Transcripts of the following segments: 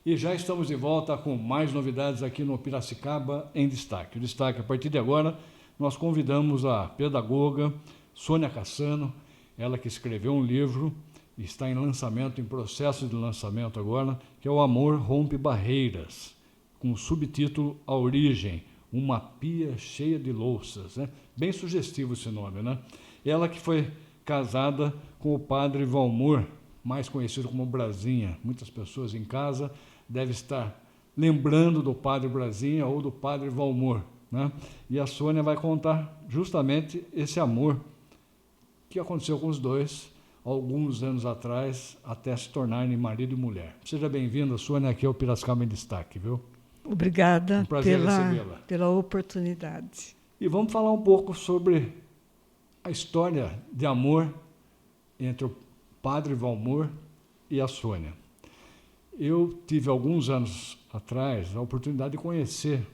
E já estamos de volta com mais novidades aqui no Piracicaba em Destaque. O Destaque, a partir de agora, nós convidamos a pedagoga Sônia Cassano, ela que escreveu um livro, está em lançamento, em processo de lançamento agora, que é O Amor Rompe Barreiras, com o subtítulo A Origem, uma pia cheia de louças. Né? Bem sugestivo esse nome, né? Ela que foi casada com o padre Valmor, mais conhecido como Brasinha. Muitas pessoas em casa devem estar lembrando do padre Brasinha ou do padre Valmor. Né? E a Sônia vai contar justamente esse amor que aconteceu com os dois alguns anos atrás, até se tornarem marido e mulher. Seja bem-vinda, Sônia, aqui ao Piracicaba em Destaque, viu? Obrigada Um prazer recebê-la. pela oportunidade. E vamos falar um pouco sobre a história de amor entre o padre Valmor e a Sônia. Eu tive, alguns anos atrás, a oportunidade de conhecer,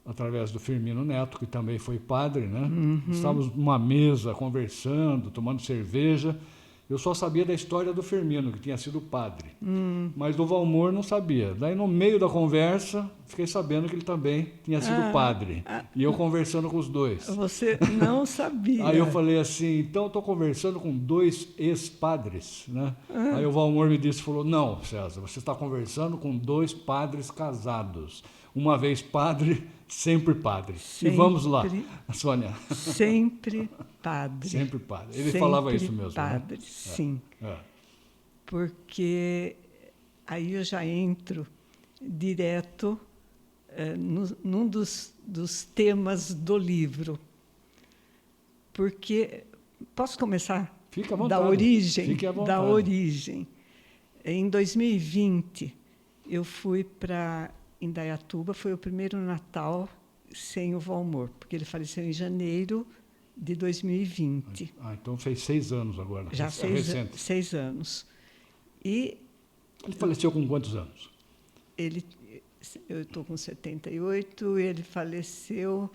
através do Firmino Neto, que também foi padre, né? Estávamos numa mesa, conversando, tomando cerveja. Eu só sabia da história do Firmino, que tinha sido padre. Mas do Valmor não sabia. Daí, no meio da conversa, fiquei sabendo que ele também tinha sido padre. E eu conversando com os dois. Você não sabia. Aí eu falei assim, então eu estou conversando com dois ex-padres. Né? Aí o Valmor me disse, falou, não, César, você está conversando com dois padres casados. Uma vez padre, sempre padre. Sempre, e vamos lá, Sônia. Sempre padre. Sempre padre. Ele sempre falava isso mesmo. Padre, né? sim. Porque aí eu já entro direto num dos temas do livro. Porque, posso começar? Fique à vontade. Da origem. Fique à vontade. Da origem. Em 2020, eu fui para Indaiatuba, foi o primeiro Natal sem o Valmor, porque ele faleceu em janeiro de 2020. Então fez 6 anos agora. Já recente. 6 anos. E ele faleceu com quantos anos? Eu estou com 78, ele faleceu,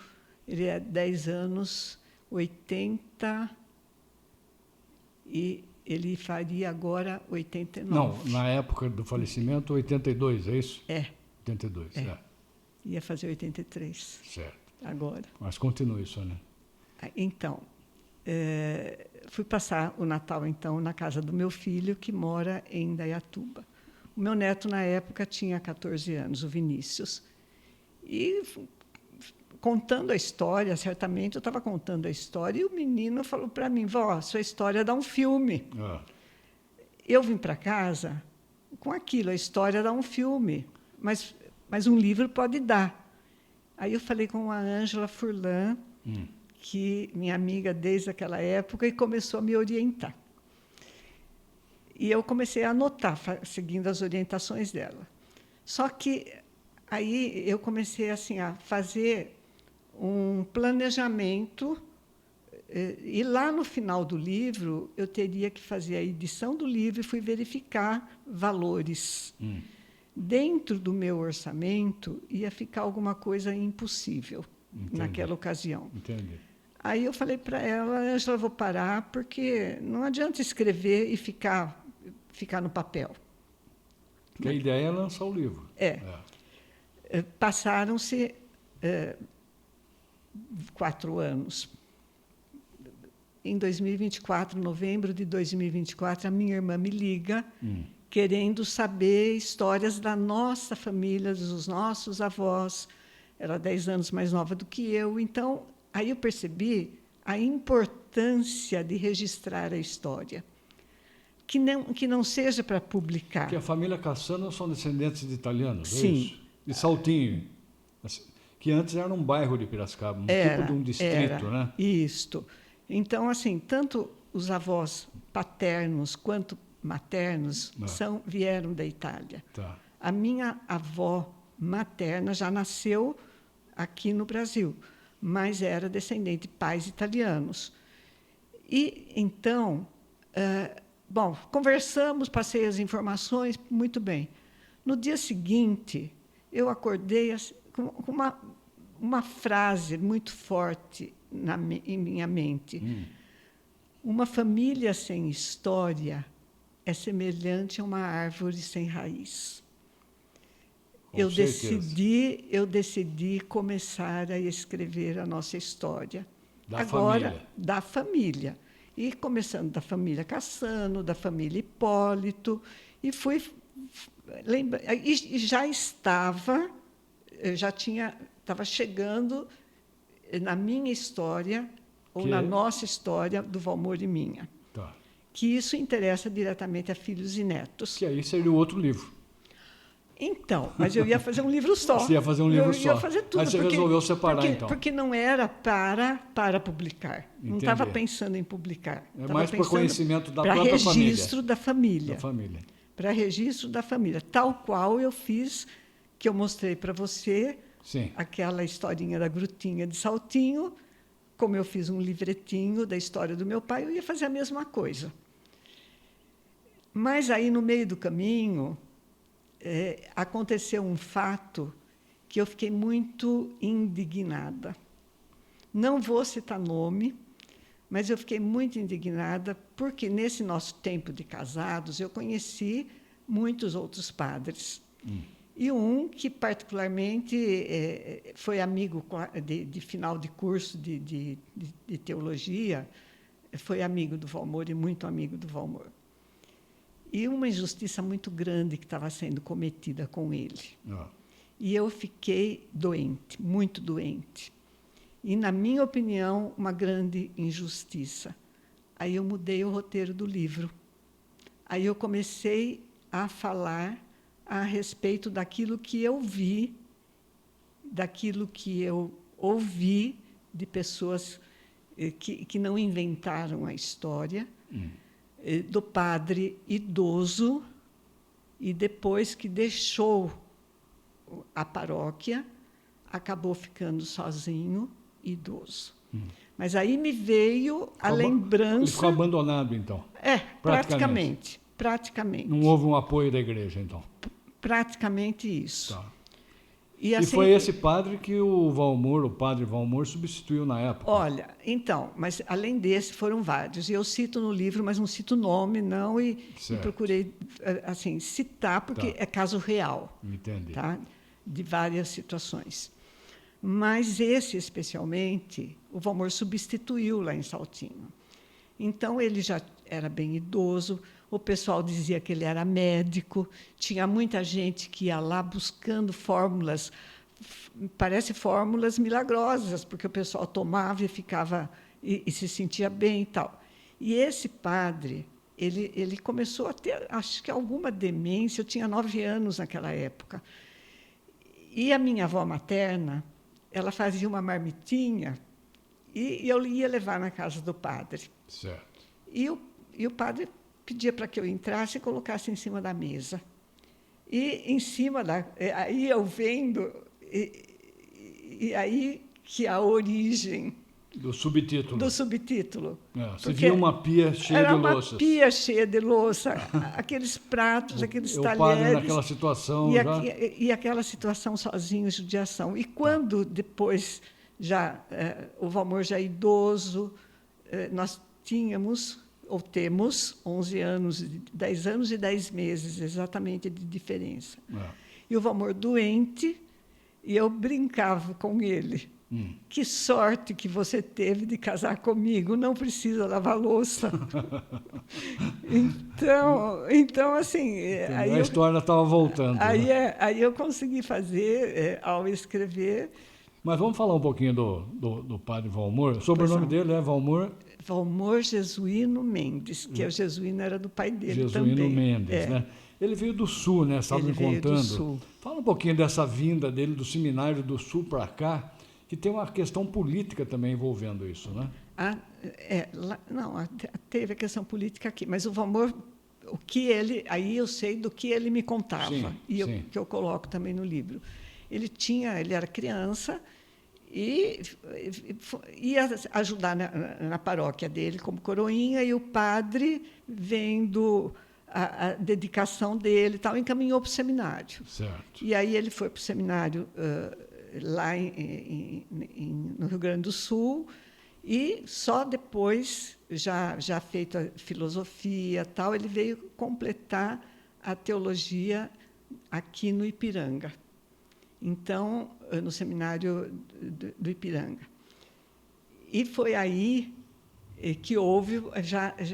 ele é 10 anos, 80, e ele faria agora 89. Não, na época do falecimento, 82, é isso? 82, Ia fazer 83. Certo. Agora. Mas continue, Sônia. Então, fui passar o Natal, então, na casa do meu filho, que mora em Indaiatuba. O meu neto, na época, tinha 14 anos, o Vinícius. E, contando a história, certamente eu estava contando a história, e o menino falou para mim, vó, sua história dá um filme. Eu vim para casa com aquilo, a história dá um filme, mas um livro pode dar. Aí eu falei com a Ângela Furlan, que minha amiga desde aquela época, e começou a me orientar. E eu comecei a anotar, seguindo as orientações dela. Só que aí eu comecei assim, a fazer um planejamento, e lá no final do livro eu teria que fazer a edição do livro e fui verificar valores. Dentro do meu orçamento ia ficar alguma coisa impossível. Entendi. Naquela ocasião. Entendi. Aí eu falei para ela, Ângela, vou parar, porque não adianta escrever e ficar no papel. Porque a ideia é lançar o livro. Passaram-se 4 anos. Em 2024, novembro de 2024, a minha irmã me liga, querendo saber histórias da nossa família, dos nossos avós. Ela é 10 anos mais nova do que eu. Então, aí eu percebi a importância de registrar a história. Que não seja para publicar. Porque a família Cassano são descendentes de italianos, sim. É isso? De Saltinho, que antes era um bairro de Piracicaba, tipo de um distrito, né? Isto. Então, assim, tanto os avós paternos quanto maternos vieram da Itália. Tá. A minha avó materna já nasceu aqui no Brasil, mas era descendente de pais italianos. E, então, conversamos, passei as informações, muito bem. No dia seguinte, eu acordei com uma frase muito forte em minha mente. Uma família sem história é semelhante a uma árvore sem raiz. Com certeza. Eu decidi começar a escrever a nossa história. Da Agora, família. da família. E começando da família Cassano, da família Hipólito, e fui e já estava, estava chegando na minha história, ou na nossa história, do Valmor e minha. Tá. Que isso interessa diretamente a filhos e netos. Que aí seria o outro livro. Então, mas eu ia fazer um livro só. Você ia fazer um livro só. Eu ia fazer tudo. Mas você resolveu separar, então. Porque não era para publicar. Não estava pensando em publicar. É mais por conhecimento da própria família. Para registro da família. Da família. Para registro da família. Tal qual eu fiz, que eu mostrei para você, sim, aquela historinha da Grutinha de Saltinho, como eu fiz um livretinho da história do meu pai, eu ia fazer a mesma coisa. Mas aí, no meio do caminho, aconteceu um fato que eu fiquei muito indignada. Não vou citar nome, mas eu fiquei muito indignada porque, nesse nosso tempo de casados, eu conheci muitos outros padres. E um que, particularmente, foi amigo de final de curso de teologia, foi amigo do Valmor e muito amigo do Valmor. E uma injustiça muito grande que estava sendo cometida com ele. E eu fiquei doente, muito doente. E, na minha opinião, uma grande injustiça. Aí eu mudei o roteiro do livro. Aí eu comecei a falar a respeito daquilo que eu vi, daquilo que eu ouvi de pessoas que não inventaram a história, do padre idoso, e depois que deixou a paróquia, acabou ficando sozinho, idoso. Mas aí me veio a lembrança... Ele ficou abandonado, então? Praticamente. Não houve um apoio da igreja, então? Praticamente isso. Tá. E, assim, foi esse padre que o padre Valmor, substituiu na época? Olha, então, mas além desse foram vários. E eu cito no livro, mas não cito nome, não, e procurei assim, citar, porque é caso real. Entendi. Tá? De várias situações. Mas esse, especialmente, o Valmor substituiu lá em Saltinho. Então, ele já era bem idoso, o pessoal dizia que ele era médico, tinha muita gente que ia lá buscando fórmulas, parece fórmulas milagrosas, porque o pessoal tomava e ficava e se sentia bem e tal. E esse padre, ele começou a ter, acho que alguma demência, eu tinha 9 anos naquela época. E a minha avó materna, ela fazia uma marmitinha e eu ia levar na casa do padre. Certo. E o padre pedia para que eu entrasse e colocasse em cima da mesa. E em cima aí eu vendo, e aí que a origem do subtítulo. Você viu uma pia cheia de louças. Era uma pia cheia de louça, aqueles pratos, aqueles talheres. O padre naquela situação e aquela situação sozinho, judiação. E quando depois o Valmor já idoso, nós tínhamos ou temos 11 anos, 10 anos e 10 meses, exatamente, de diferença. E o Valmor doente, e eu brincava com ele. Que sorte que você teve de casar comigo, não precisa lavar louça. Então assim... Aí a história estava voltando. Aí eu consegui fazer, ao escrever... Mas vamos falar um pouquinho do padre Valmor. O sobrenome dele é Valmor... Valmor Jesuíno Mendes, que o Jesuíno era do pai dele Jesuíno também. Mendes, né? Ele veio do Sul, né? Estava me contando. Do Sul. Fala um pouquinho dessa vinda dele do Seminário do Sul para cá, que tem uma questão política também envolvendo isso, né? Teve a questão política aqui, mas o Valmor, aí eu sei do que ele me contava, que eu coloco também no livro. Ele era criança e ia ajudar na paróquia dele como coroinha, e o padre, vendo a dedicação dele, encaminhou para o seminário. Certo. E aí ele foi para o seminário lá no Rio Grande do Sul, e só depois, já feito a filosofia, ele veio completar a teologia aqui no Ipiranga. Então, no seminário do Ipiranga. E foi aí que houve,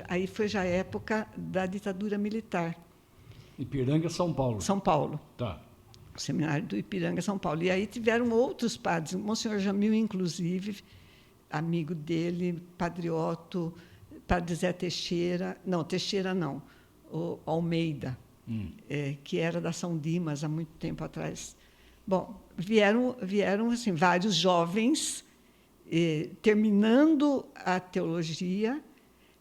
aí foi já a época da ditadura militar. Ipiranga, São Paulo. São Paulo. Tá. O seminário do Ipiranga, São Paulo. E aí tiveram outros padres, o Monsenhor Jamil, inclusive, amigo dele, Padre Otto, Padre Zé Teixeira, não, o Almeida, que era da São Dimas há muito tempo atrás. Bom, vieram assim, vários jovens terminando a teologia.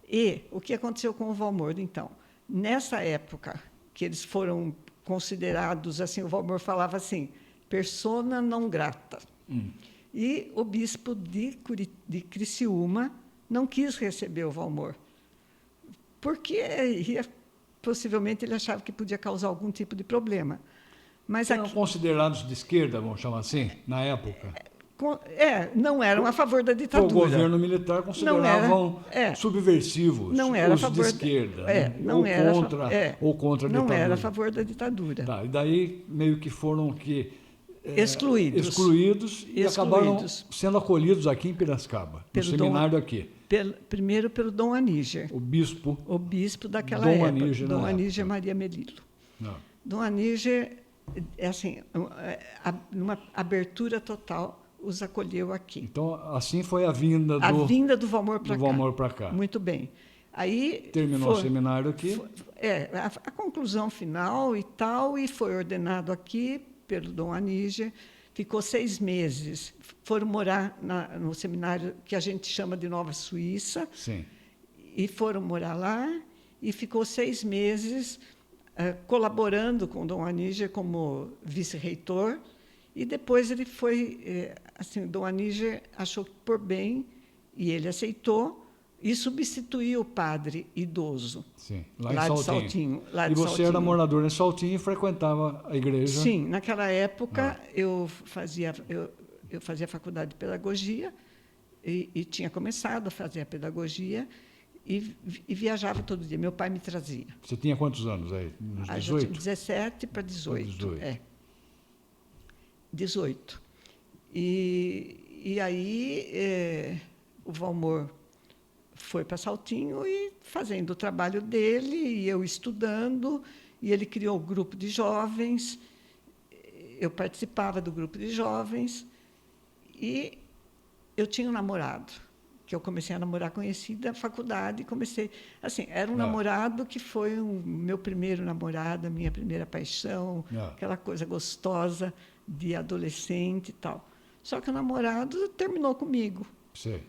E o que aconteceu com o Valmor, então? Nessa época, que eles foram considerados, assim, o Valmor falava assim, persona não grata. E o bispo de Criciúma não quis receber o Valmor, porque possivelmente ele achava que podia causar algum tipo de problema. Mas eram considerados de esquerda, vamos chamar assim, na época? Não eram a favor da ditadura. O governo militar consideravam subversivos não era os de esquerda, ou contra a ditadura. Não era a favor da ditadura. Tá, e daí meio que foram excluídos e acabaram sendo acolhidos aqui em Piracicaba, no seminário aqui. Primeiro pelo Dom Aníger. O bispo daquela época, Dom Aníger Maria Melilo. Dom Aníger, assim, numa abertura total, os acolheu aqui. Então, assim foi a vinda do Valmor para cá. Muito bem. Aí terminou o seminário aqui. A conclusão final e tal, e foi ordenado aqui pelo Dom Aníger. Ficou 6 meses. Foram morar no seminário que a gente chama de Nova Suíça. Sim. E foram morar lá e ficou 6 meses colaborando com o Dom Aníger como vice-reitor. E depois ele foi, assim, o Dom Aníger achou por bem, e ele aceitou, e substituiu o padre idoso. Sim, lá em Saltinho. E você era morador em Saltinho e frequentava a igreja? Sim, naquela época eu fazia faculdade de pedagogia, e tinha começado a fazer a pedagogia, e viajava todo dia. Meu pai me trazia. Você tinha quantos anos aí? Uns 18? 17 para 18. 18. E aí o Valmor foi para Saltinho e fazendo o trabalho dele, e eu estudando, e ele criou o grupo de jovens, eu participava do grupo de jovens, e eu tinha um namorado, que eu comecei a namorar, conheci da faculdade, assim, era um namorado que foi o meu primeiro namorado, a minha primeira paixão, aquela coisa gostosa de adolescente e tal. Só que o namorado terminou comigo. Sim.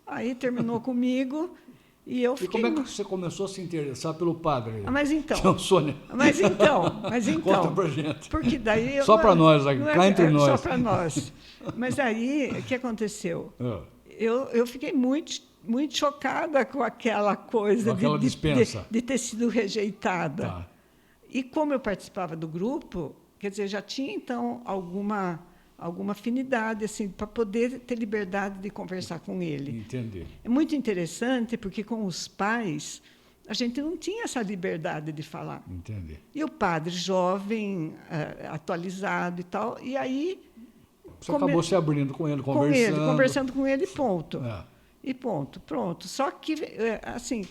Aí terminou comigo e eu fiquei... E como é que você começou a se interessar pelo padre? Mas então... Sônia. Mas então... Conta pra gente. Porque daí... Só para nós, cá entre nós. Só para nós. Mas aí, o que aconteceu? Eu fiquei muito chocada com aquela coisa de ter sido rejeitada. Tá. E como eu participava do grupo, quer dizer, já tinha, então, alguma afinidade, assim, para poder ter liberdade de conversar com ele. Entendi. É muito interessante, porque com os pais, a gente não tinha essa liberdade de falar. Entendi. E o padre jovem, atualizado e tal, e aí... Você acabou se abrindo com ele, conversando. Conversando com ele, ponto. E ponto, pronto. Só que, assim,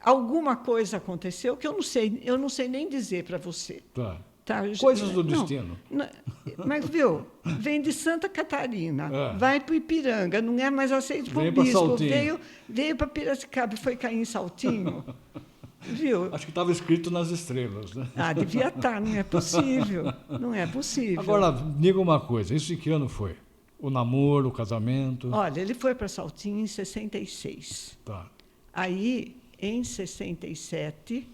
alguma coisa aconteceu que eu não sei nem dizer para você. Tá, coisas do destino. Mas, viu, vem de Santa Catarina, vai para o Ipiranga, não é mais aceito por bispo, veio para Piracicaba e foi cair em Saltinho. Viu? Acho que estava escrito nas estrelas, né? Devia estar, não é possível. Não é possível. Agora, diga uma coisa, isso em que ano foi? O namoro, o casamento? Olha, ele foi para Saltinho em 66. Tá. Aí, em 67...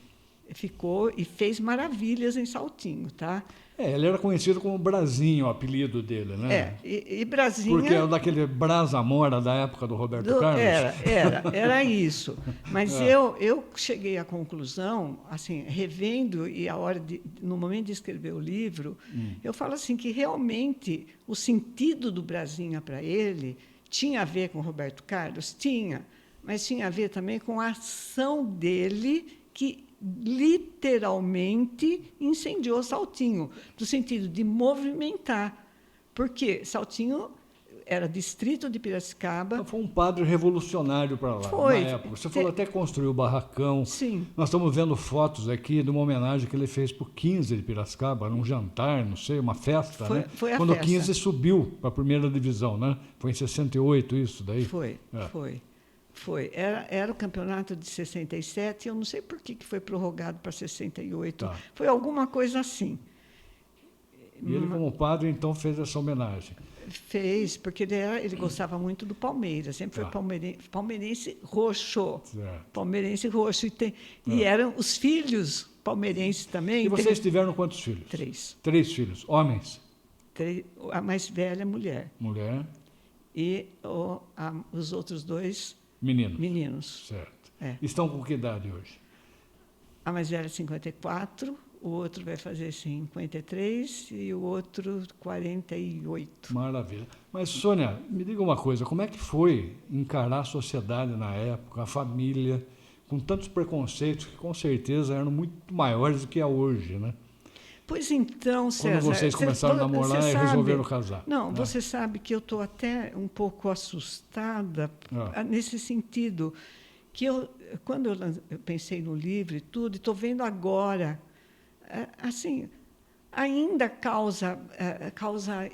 ficou e fez maravilhas em Saltinho, tá? Ele era conhecido como Brasinho, o apelido dele, né? E Brasinha... Porque era daquele Brás Amora da época do Roberto Carlos? Era isso. Mas eu cheguei à conclusão, assim, revendo, e no momento de escrever o livro, eu falo assim, que realmente o sentido do Brasinha para ele tinha a ver com o Roberto Carlos? Tinha, mas tinha a ver também com a ação dele, que literalmente incendiou Saltinho, no sentido de movimentar. Porque Saltinho era distrito de Piracicaba. Então, foi um padre revolucionário para lá, Foi. na época. Você falou até que construiu o barracão. Sim. Nós estamos vendo fotos aqui de uma homenagem que ele fez para o 15 de Piracicaba, num jantar, não sei, uma festa, né? Foi a quando festa. o 15 subiu para a primeira divisão, né? Foi em 68 isso daí? Foi. Era o campeonato de 67, eu não sei por que foi prorrogado para 68. Tá. Foi alguma coisa assim. E ele, como padre, então, fez essa homenagem. Fez, porque ele gostava muito do Palmeiras, sempre foi palmeirense roxo. Certo. Palmeirense roxo. E eram os filhos palmeirenses também. E vocês tiveram quantos filhos? 3. 3 filhos. Homens? 3, a mais velha, mulher. Mulher? E os outros 2, Meninos. meninos. Certo. É. Estão com que idade hoje? A mais velha, 54, o outro vai fazer 53 e o outro 48. Maravilha. Mas, Sônia, me diga uma coisa, como é que foi encarar a sociedade na época, a família, com tantos preconceitos que com certeza eram muito maiores do que é hoje, né? Pois então, César... Quando vocês começaram a namorar e resolveram casar. Não, você sabe que eu estou até um pouco assustada nesse sentido, que quando eu pensei no livro e tudo, estou vendo agora, assim, ainda causa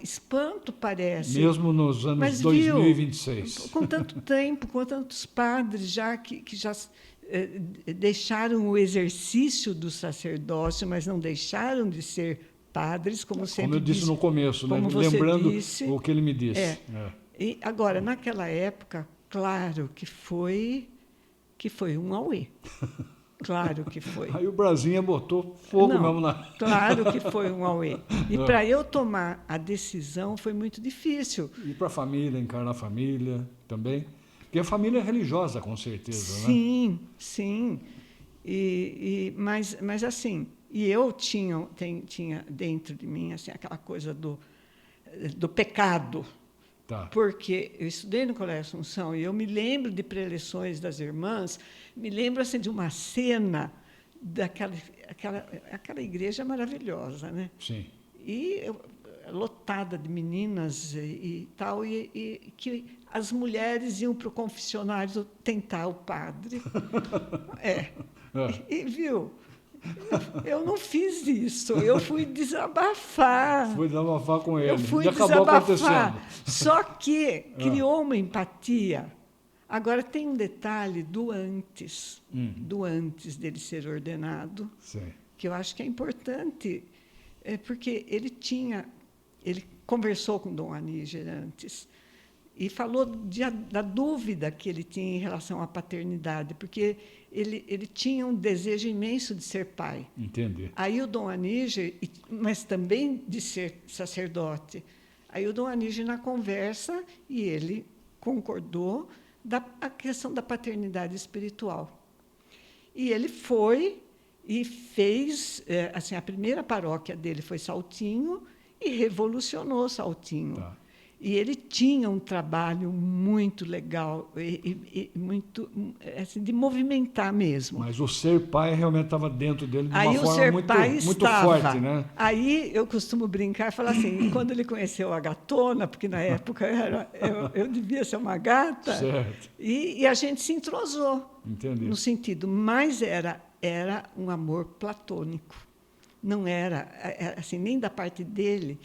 espanto, parece. Mesmo nos anos Mas, 2026. Viu, com tanto tempo, com tantos padres já que já deixaram o exercício do sacerdócio, mas não deixaram de ser padres, como sempre como eu disse no começo, né? Como você Lembrando disse, o que ele me disse. E agora, naquela época, claro que foi um auê. Claro que foi. Aí o Brasinha botou fogo mesmo na... Claro que foi um auê. E para eu tomar a decisão foi muito difícil. E para a família, encarnar a família também? Porque a família é religiosa, com certeza, né? Sim, sim. Mas assim, e eu tinha dentro de mim assim, aquela coisa do pecado. Tá. Porque eu estudei no Colégio Assunção e eu me lembro de preleções das irmãs, me lembro assim, de uma cena aquela igreja maravilhosa, né? Sim. E lotada de meninas e tal, e que as mulheres iam para o confessionário tentar o padre. Viu? Eu não fiz isso, eu fui desabafar. Fui desabafar com ele. Eu fui e acabou desabafar. acontecendo. Só que criou uma empatia. Agora, tem um detalhe do antes dele ser ordenado, Sim. que eu acho que é importante, porque ele conversou com Dom Aníger antes e falou da dúvida que ele tinha em relação à paternidade, porque ele tinha um desejo imenso de ser pai. Entendi. Aí o Dom Aníger, mas também de ser sacerdote. Aí o Dom Aníger, na conversa, e ele concordou a questão da paternidade espiritual. E ele foi e fez, assim, a primeira paróquia dele foi Saltinho e revolucionou Saltinho. Tá. E ele tinha um trabalho muito legal, e muito assim, de movimentar mesmo. Mas o ser pai realmente estava dentro dele de uma Aí forma muito forte, né? Aí eu costumo brincar e falar assim, quando ele conheceu a gatona, porque na época eu devia ser uma gata, Certo. E a gente se entrosou. Entendi. No sentido, mas era um amor platônico. Não era assim, nem da parte dele.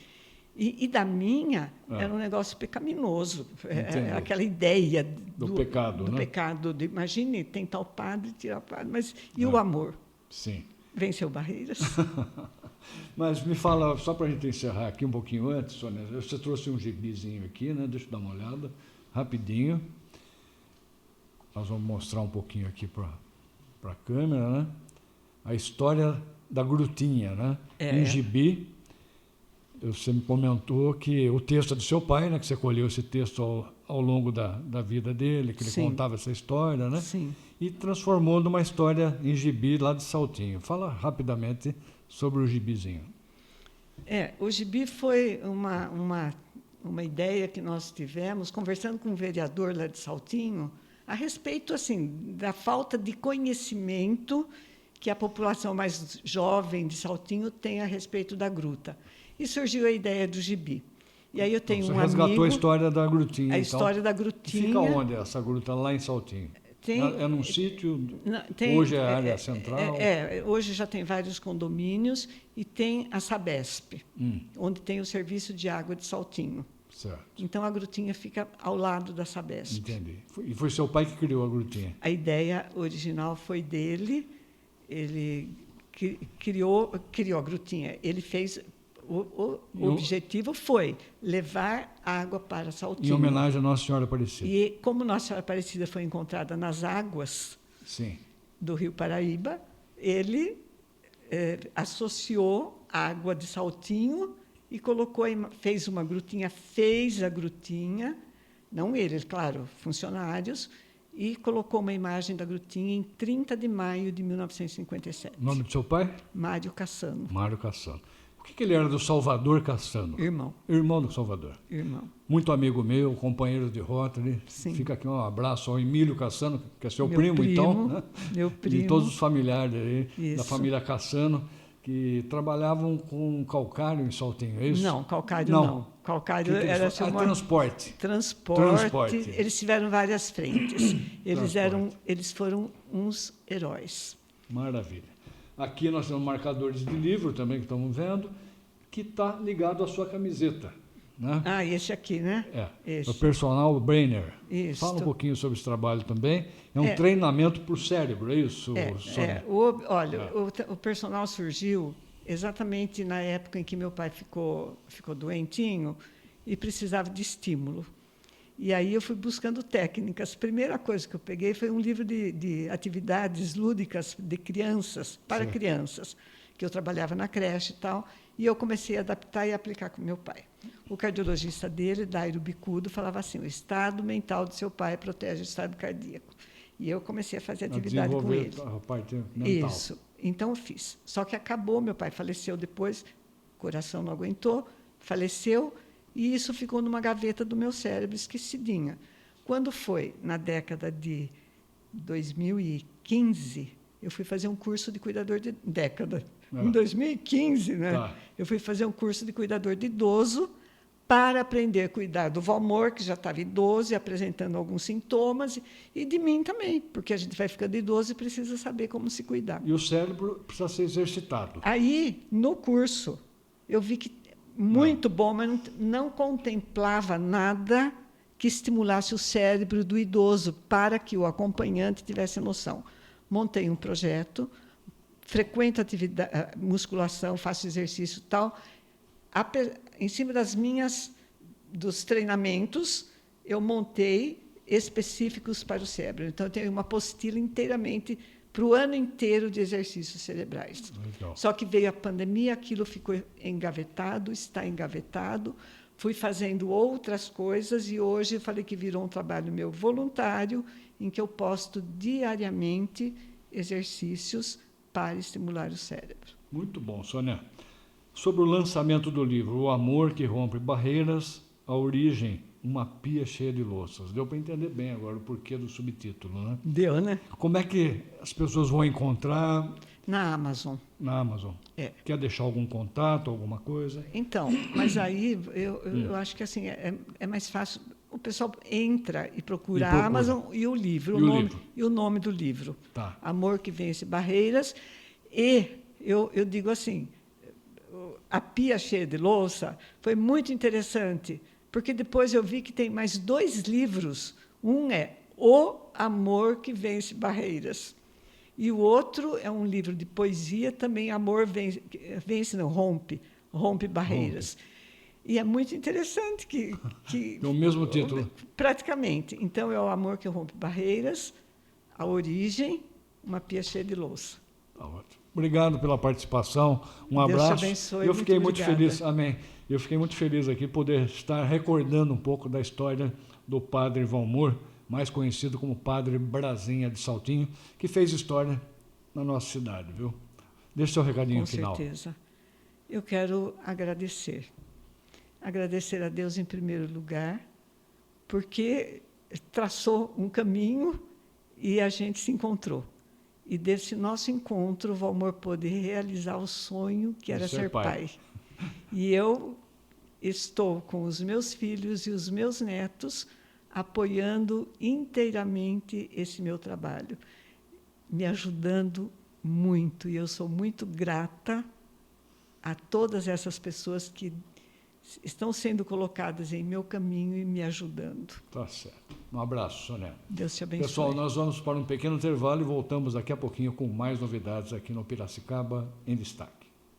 E da minha, era um negócio pecaminoso. Aquela ideia do pecado, do né? pecado. Imagine tentar o padre, tirar o padre. Mas e o amor? Sim. Venceu barreiras? Mas me fala, só para a gente encerrar aqui um pouquinho antes, Sônia, você trouxe um gibizinho aqui, né? Deixa eu dar uma olhada, rapidinho. Nós vamos mostrar um pouquinho aqui para a câmera, né? A história da Grutinha, né? Em gibi. Você me comentou que o texto é do seu pai, né? Que você colheu esse texto ao longo da vida dele, que ele contava essa história, né? Sim. E transformou numa história em gibi lá de Saltinho. Fala rapidamente sobre o gibizinho. O gibi foi uma ideia que nós tivemos, conversando com um vereador lá de Saltinho, a respeito assim, da falta de conhecimento que a população mais jovem de Saltinho tem a respeito da gruta. E surgiu a ideia do gibi. E aí eu tenho Você um resgatou amigo... a história da grutinha, A então. história da grutinha... Fica onde essa gruta? Lá em Saltinho? É num sítio... Hoje é a área central? Hoje já tem vários condomínios e tem a Sabesp, onde tem o serviço de água de Saltinho. Certo. Então, a grutinha fica ao lado da Sabesp. Entendi. E foi seu pai que criou a grutinha? A ideia original foi dele. Ele criou a grutinha. Ele fez... O objetivo foi levar água para Saltinho. Em homenagem à Nossa Senhora Aparecida. E como Nossa Senhora Aparecida foi encontrada nas águas do Rio Paraíba, ele associou a água de Saltinho e fez a grutinha, não ele, claro, funcionários, e colocou uma imagem da grutinha em 30 de maio de 1957. O nome do seu pai? Mário Cassano. Mário Cassano. Por que ele era do Salvador Cassano? Irmão. Irmão do Salvador. Irmão. Muito amigo meu, companheiro de Rotary. Sim. Fica aqui um abraço ao Emílio Cassano, que é seu primo, então. Né? Meu primo. E todos os familiares aí, Isso. da família Cassano, que trabalhavam com calcário em Saltinho, é isso? Não, calcário não. Calcário era transporte. Transporte. Eles tiveram várias frentes. Eles foram uns heróis. Maravilha. Aqui nós temos marcadores de livro também que estamos vendo, que está ligado à sua camiseta. Né? Ah, esse aqui, né? O Personal Brainer. Isso. Fala um pouquinho sobre esse trabalho também. É um treinamento para o cérebro, é isso, Sônia? O personal surgiu exatamente na época em que meu pai ficou doentinho e precisava de estímulo. E aí eu fui buscando técnicas. A primeira coisa que eu peguei foi um livro de atividades lúdicas de crianças, para crianças, que eu trabalhava na creche e tal, e eu comecei a adaptar e aplicar com meu pai. O cardiologista dele, Dairo Bicudo, falava assim: o estado mental do seu pai protege o estado cardíaco. E eu comecei a fazer atividade com ele. A parte mental. Isso. Então eu fiz. Só que acabou, meu pai faleceu depois, o coração não aguentou, faleceu, e isso ficou numa gaveta do meu cérebro, esquecidinha. Quando foi na década de 2015, eu fui fazer um curso de cuidador de década. Em 2015, né? Tá. Eu fui fazer um curso de cuidador de idoso para aprender a cuidar do Valmor, que já estava idoso e apresentando alguns sintomas, e de mim também, porque a gente vai ficando idoso e precisa saber como se cuidar. E o cérebro precisa ser exercitado. Aí, no curso, eu vi que muito bom, mas não contemplava nada que estimulasse o cérebro do idoso para que o acompanhante tivesse noção. Montei um projeto, frequento atividade, musculação, faço exercício e tal. Em cima dos treinamentos, eu montei específicos para o cérebro. Então, eu tenho uma apostila inteiramente para o ano inteiro de exercícios cerebrais. Legal. Só que veio a pandemia, aquilo ficou engavetado, está engavetado. Fui fazendo outras coisas e hoje eu falei que virou um trabalho meu voluntário, em que eu posto diariamente exercícios para estimular o cérebro. Muito bom, Sônia. Sobre o lançamento do livro O Amor que Rompe Barreiras, a origem, uma pia cheia de louças. Deu para entender bem agora o porquê do subtítulo, né? Deu, né? Como é que as pessoas vão encontrar? Na Amazon. Na Amazon. Quer deixar algum contato, alguma coisa? Então, mas aí eu acho que assim é mais fácil. O pessoal entra e procura a Amazon e o livro, o nome do livro. Tá. Amor que Vence Barreiras. E eu digo assim, a pia cheia de louça foi muito interessante, porque depois eu vi que tem mais 2 livros. Um é O Amor que Vence Barreiras. E o outro é um livro de poesia, também Amor Rompe Barreiras. E é muito interessante que é o mesmo título. Praticamente. Então, é o Amor que Rompe Barreiras, a origem, uma pia cheia de louça. Tá ótimo. Obrigado pela participação. Um abraço. Deus te abençoe. Eu fiquei muito obrigada. feliz. Amém. Eu fiquei muito feliz aqui poder estar recordando um pouco da história do padre Valmor, mais conhecido como Padre Brasinha de Saltinho, que fez história na nossa cidade, viu? Deixa seu recadinho final. Com certeza. Eu quero agradecer. Agradecer a Deus em primeiro lugar, porque traçou um caminho e a gente se encontrou. E desse nosso encontro, o Valmor pôde realizar o sonho que era ser pai. E eu estou com os meus filhos e os meus netos apoiando inteiramente esse meu trabalho, me ajudando muito. E eu sou muito grata a todas essas pessoas que estão sendo colocadas em meu caminho e me ajudando. Tá certo. Um abraço, Sônia. Deus te abençoe. Pessoal, nós vamos para um pequeno intervalo e voltamos daqui a pouquinho com mais novidades aqui no Piracicaba em Destaque.